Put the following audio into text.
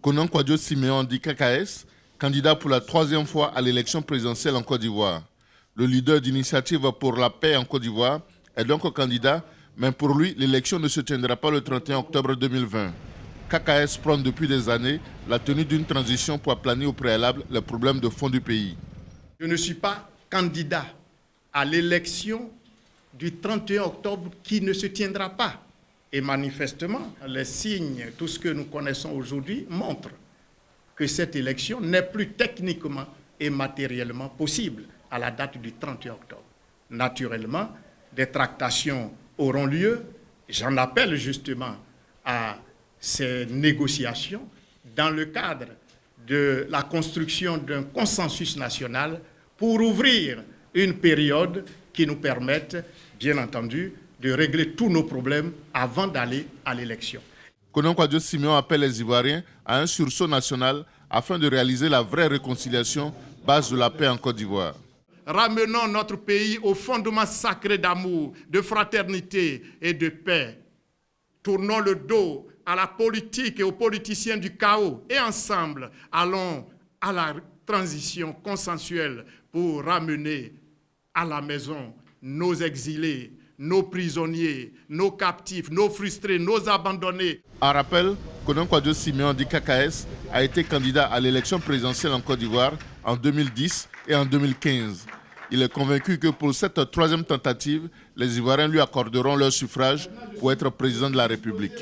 Konan Kwadjo Siméon dit KKS, candidat pour la troisième fois à l'élection présidentielle en Côte d'Ivoire. Le leader d'Initiative pour la paix en Côte d'Ivoire est donc candidat, mais pour lui, l'élection ne se tiendra pas le 31 octobre 2020. KKS prône depuis des années la tenue d'une transition pour aplanir au préalable les problèmes de fond du pays. Je ne suis pas candidat à l'élection du 31 octobre qui ne se tiendra pas. Et manifestement, les signes, tout ce que nous connaissons aujourd'hui, montrent que cette élection n'est plus techniquement et matériellement possible à la date du 31 octobre. Naturellement, des tractations auront lieu. J'en appelle justement à ces négociations dans le cadre de la construction d'un consensus national pour ouvrir une période qui nous permette, bien entendu, de régler tous nos problèmes avant d'aller à l'élection. Konan Kwadjo Siméon appelle les Ivoiriens à un sursaut national afin de réaliser la vraie réconciliation, base de la paix en Côte d'Ivoire. Ramenons notre pays au fondement sacré d'amour, de fraternité et de paix. Tournons le dos à la politique et aux politiciens du chaos et ensemble allons à la transition consensuelle pour ramener à la maison nos exilés, nos prisonniers, nos captifs, nos frustrés, nos abandonnés. En rappel, Konan Kwadjo Siméon dit KKS a été candidat à l'élection présidentielle en Côte d'Ivoire en 2010 et en 2015. Il est convaincu que pour cette troisième tentative, les Ivoiriens lui accorderont leur suffrage pour être président de la République.